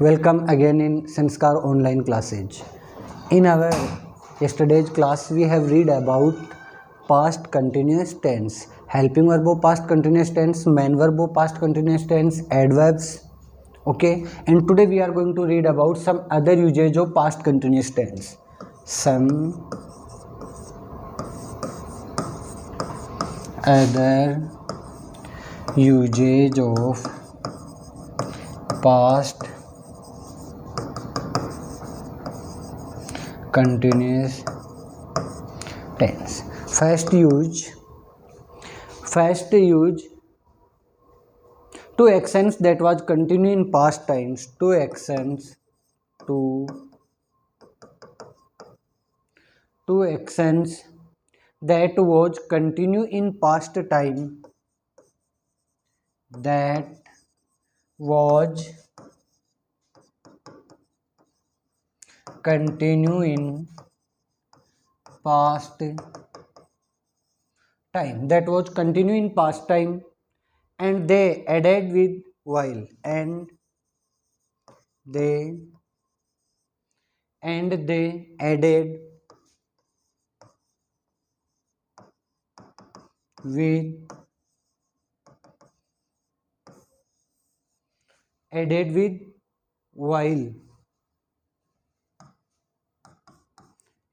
Welcome again in Sanskar online classes. In our yesterday's class, we have read about past continuous tense, helping verb of past continuous tense, main verb of past continuous tense, adverbs. Okay, and today we are going to read about some other usage of past continuous tense. Some other usage of past continuous tense. First use two actions that was continue in past times. Two actions that was continue in past time, that was continue in past time, that was continue in past time, and they added with while, and they added with while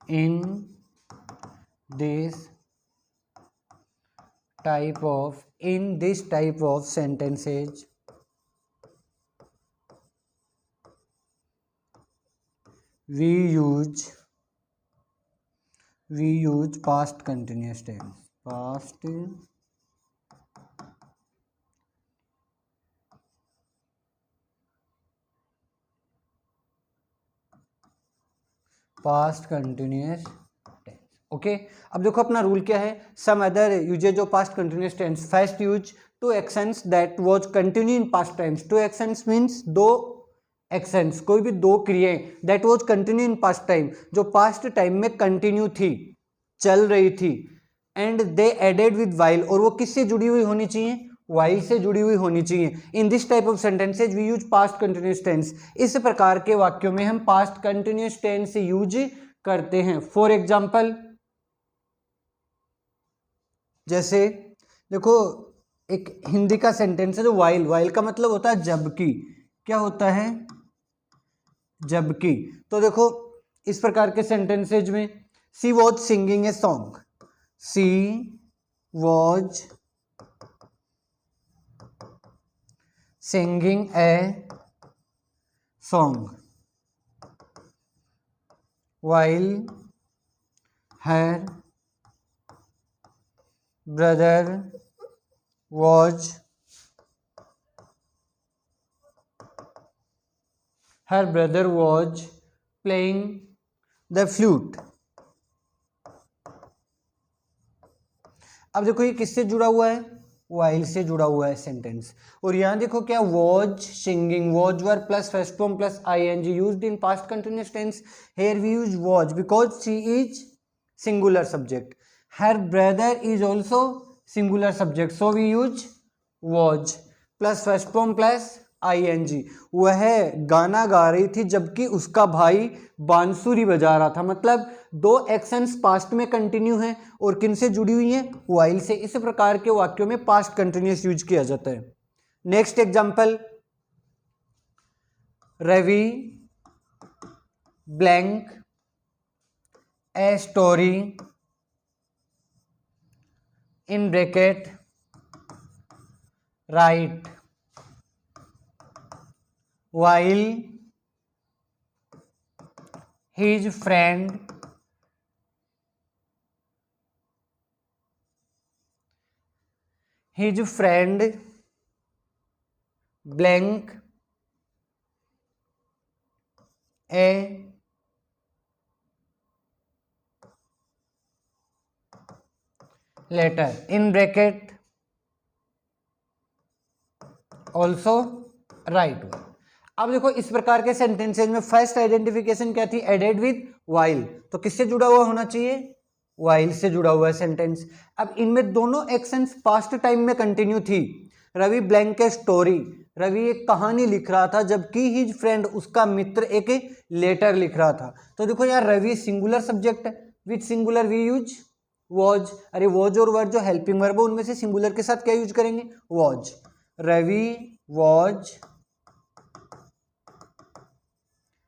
in this type of sentences we use past continuous tense. Past continuous tense. Okay, अब देखो अपना rule क्या है. Some other usages of past continuous tense. First use two actions that was continue in past times. Two actions means दो actions, कोई भी दो क्रियाएं that was continue in past time, जो पास्ट टाइम में कंटिन्यू थी, चल रही थी. And they added with while, और वो किससे जुड़ी हुई होनी चाहिए? वाइल से जुड़ी हुई होनी चाहिए. In this type of sentences we use past continuous tense. इस प्रकार के वाक्यों में हम पास्ट कंटिन्यूस टेंस यूज करते हैं. फॉर एग्जाम्पल, जैसे देखो एक हिंदी का सेंटेंस है जो वाइल का मतलब होता है जबकि. क्या होता है? जबकि. तो देखो इस प्रकार के सेंटेंसेज में she was singing a song. She was singing a song while her brother was playing the flute. अब देखो ये किससे जुड़ा हुआ है? वाइल से जुड़ा हुआ है सेंटेंस. और यहां देखो क्या, was singing, was were plus first form plus ING used in past continuous tense. Here we use was because she is singular subject. Her brother is also singular subject, so we use was plus first form plus ING. वह गाना गा रही थी जबकि उसका भाई बांसुरी बजा रहा था. मतलब दो एक्शंस पास्ट में कंटिन्यू हैं और किनसे जुड़ी हुई हैं? वाइल से. इस प्रकार के वाक्यों में पास्ट कंटिन्यूअस यूज किया जाता है. Next example, Ravi blank a story in bracket right while his friend blank a letter in bracket also write. अब देखो इस प्रकार के सेंटेंसेज में फर्स्ट आइडेंटिफिकेशन क्या थी? Added with while. तो किससे जुड़ा हुआ होना चाहिए? वाइल से जुड़ा हुआ है सेंटेंस. अब इनमें दोनों एक्शंस पास्ट टाइम में कंटिन्यू थी, Ravi blank a story, Ravi एक कहानी लिख रहा था जबकि हिज फ्रेंड उसका मित्र एक लेटर लिख रहा था। तो देखो यार रवि सिंगुलर सब्जेक्ट है, विच सिंगुलर वी यूज वॉज। अरे वॉज और वर्ड जो हेल्पिंग वर्ब है उनमें से सिंगुलर के साथ क्या यूज करेंगे, वॉज। Ravi was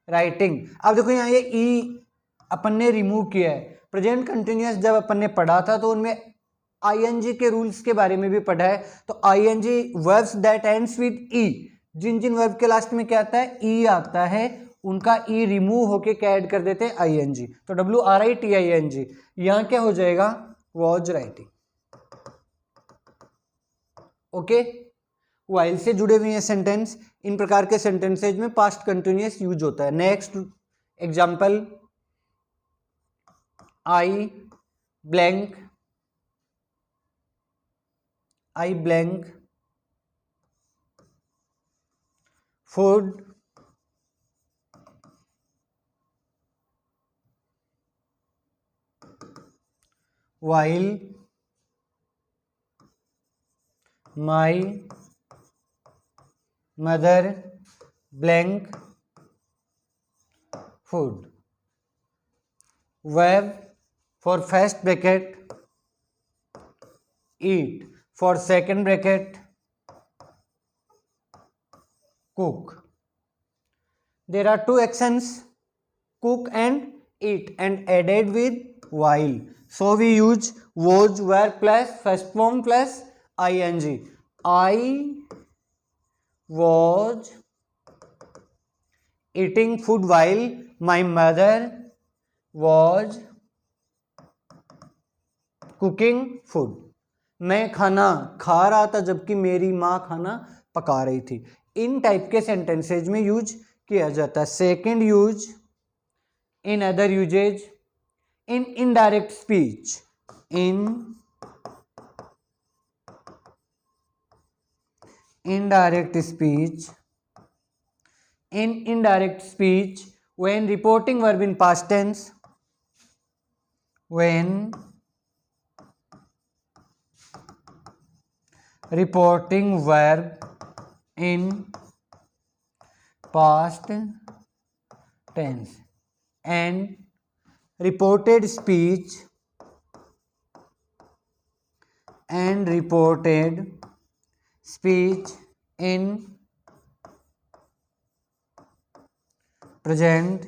writing. अब देखो यहाँ ये ई अपन ने रिमूव किया है। प्रेजेंट कंटिन्यूअस जब अपन ने पढ़ा था तो उनमें आईएनजी के रूल्स के बारे में भी पढ़ा है। तो ING verbs that ends with E, जिन जिन वर्ब के लास्ट में क्या आता है, ई आता है, उनका ई रिमूव होके क्या ऐड कर देते हैं, आईएनजी। तो WRITING, यहाँ क्या हो जाएगा, वॉज राइटिंग। ओके, वाइल से जुड़े हुए हैं सेंटेंस, इन प्रकार के सेंटेंसेज में पास्ट कंटिन्यूअस यूज होता है। Next example, I blank food while my mother blank food। verb for first bracket eat, for second bracket cook। there are two actions, cook and eat, and added with while, so we use was, were plus first form plus ing। I was eating food while my mother was cooking food। मैं खाना खा रहा था जबकि मेरी माँ खाना पका रही थी। इन टाइप के सेंटेंसेज में यूज किया जाता है। Second use, in other usages, in indirect speech, in indirect speech, in indirect speech when reporting verb in past tense, when reporting verb in past tense, and reported speech and reported speech in present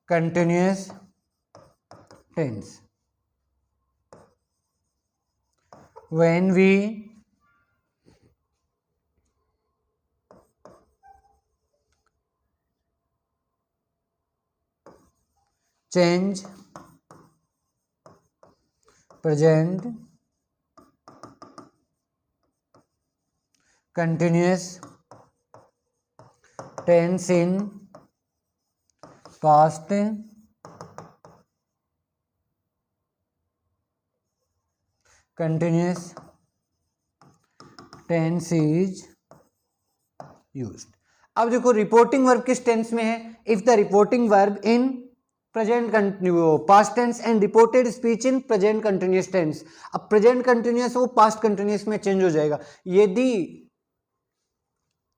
continuous tense। when we change present continuous tense in past continuous tense is used। अब देखो reporting verb किस tense में है, if the reporting verb in present past tense and reported speech in present continuous tense. अब present continuous वो past continuous में change हो जाएगा। यदि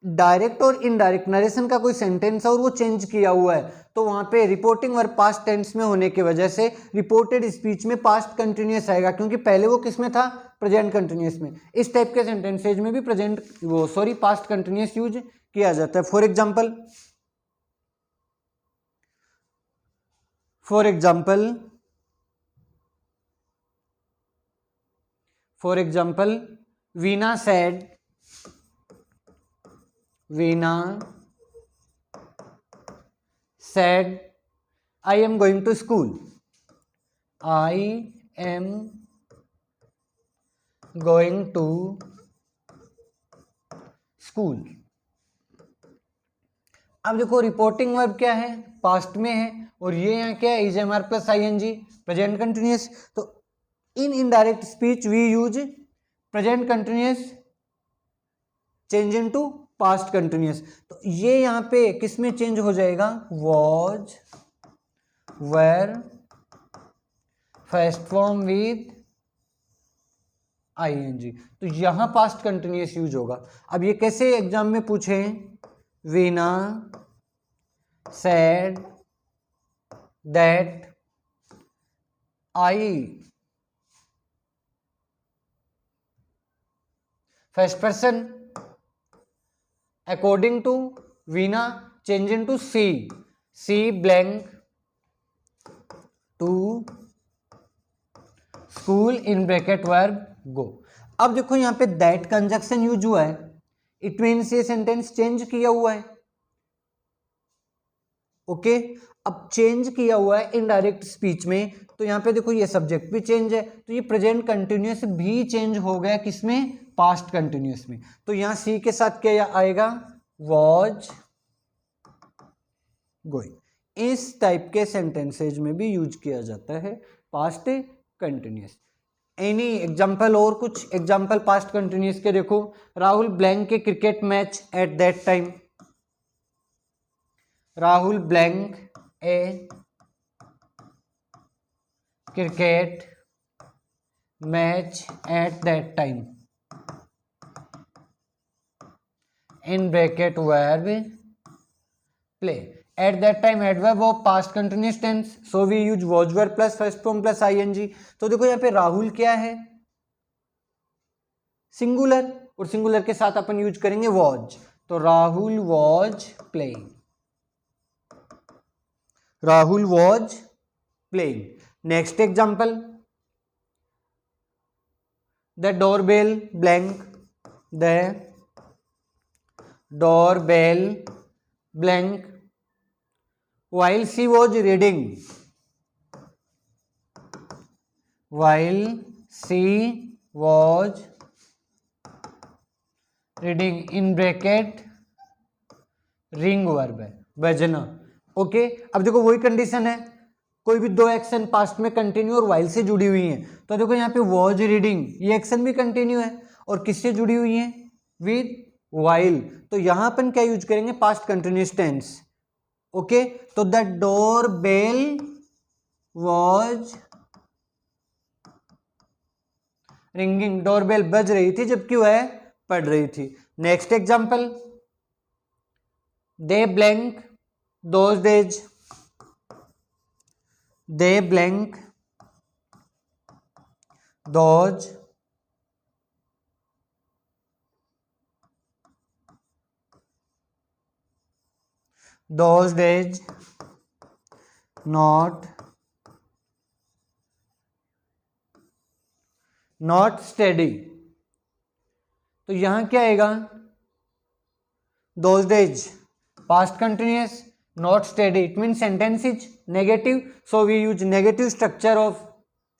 डायरेक्ट और इनडायरेक्ट नरेशन का कोई सेंटेंस है और वो चेंज किया हुआ है तो वहां पे रिपोर्टिंग वर्ब पास्ट टेंस में होने की वजह से रिपोर्टेड स्पीच में पास्ट कंटिन्यूअस आएगा, क्योंकि पहले वो किस में था, प्रेजेंट कंटिन्यूअस में। इस टाइप के सेंटेंसेज में भी पास्ट कंटिन्यूअस यूज किया जाता है। For example Veena said I am going to school, I am going to school। अब देखो रिपोर्टिंग वर्ब क्या है, पास्ट में है, और ये यहाँ क्या है, is am are plus ING, present continuous. तो in indirect speech we use present continuous change into past continuous. तो ये यहाँ पे किस में चेंज हो जाएगा, was, were, first form with ing, तो यहां पास्ट कंटिन्यूस यूज होगा। अब ये कैसे एग्जाम में पूछे, Veena said that I, first person, according to Veena, change into C blank to school in bracket verb go। अब देखो यहाँ पे that कंजक्शन यूज हुआ है, इट मीन्स ये सेंटेंस चेंज किया हुआ है। ओके अब चेंज किया हुआ है इनडायरेक्ट स्पीच में, तो यहाँ पे देखो ये सब्जेक्ट भी चेंज है, तो ये प्रेजेंट कंटिन्यूअस भी चेंज हो गया किसमें, पास्ट कंटिन्यूअस में। तो यहाँ सी के साथ क्या आएगा, वॉज गोइंग। इस टाइप के सेंटेंसेज में भी यूज किया जाता है पास्ट कंटिन्यूअस। एनी एग्जाम्पल, और कुछ एग्जाम्पल पास्ट कंटिन्यूअस के देखो, राहुल ब्लैंक के cricket match at that time, Rahul blank a cricket match at that time in bracket verb play. At that time adverb of past continuous tense, so we use was verb plus first form plus ING. तो देखो यहाँ पे राहुल क्या है, singular, और singular के साथ अपन use करेंगे वॉज, तो Rahul was playing, Rahul was playing. Next example, the doorbell blank, the doorbell blank while she was reading, while she was reading in bracket ring verb है, बजना। ओके अब देखो वही कंडीशन है, कोई भी दो एक्शन पास्ट में कंटिन्यू और वाइल से जुड़ी हुई है, तो देखो यहाँ पे वॉज रीडिंग ये एक्शन भी कंटिन्यू है और किससे जुड़ी हुई है, विद वाइल। तो यहां अपन क्या यूज करेंगे, पास्ट कंटिन्यूअस टेंस। ओके तो the door bell was ringing, doorbell बज रही थी जबकि वह पढ़ रही थी। Next example, they blank those days, they blank those those days not steady। तो यहां क्या आएगा, those days past continuous, not steady, it means sentence is negative, so we use negative structure of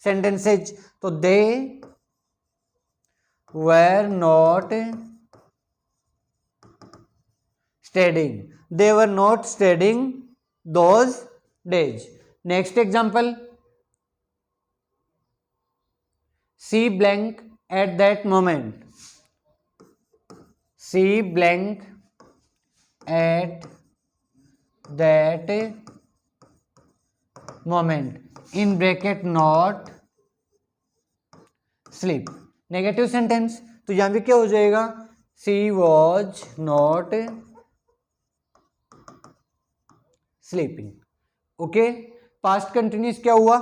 sentences। तो they were not studying, they were not studying those days। next example, she blank at that moment, she blank at that moment in bracket not sleep, negative sentence. तो यहां भी क्या हो जाएगा, she was not sleeping. Okay past continuous क्या हुआ,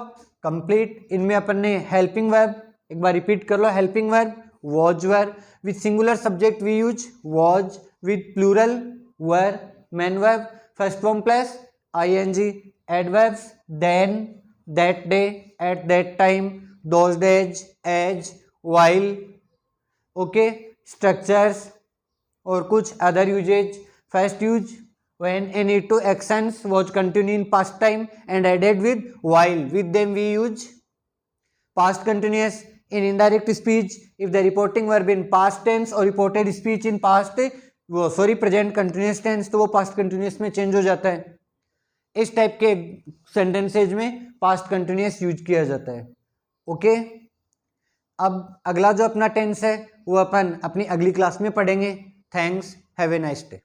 complete. इनमें अपन ने हेल्पिंग वर्ब, एक बार रिपीट कर लो, helping verb was verb, with singular subject we use was, with plural were, main verb, first form plus ING, adverbs then, that day, at that time, those days, as, while. Okay structures और कुछ other uses, first use when any two actions was continued in past time and added with while, with them we use past continuous। in indirect speech, if the reporting verb in past tense or reported speech in past वो present continuous tense, तो वो past continuous में change हो जाता है। इस type के sentences में past continuous यूज किया जाता है। ओके अब अगला जो अपना टेंस है वो अपन अपनी अगली क्लास में पढ़ेंगे। Thanks, have a nice day.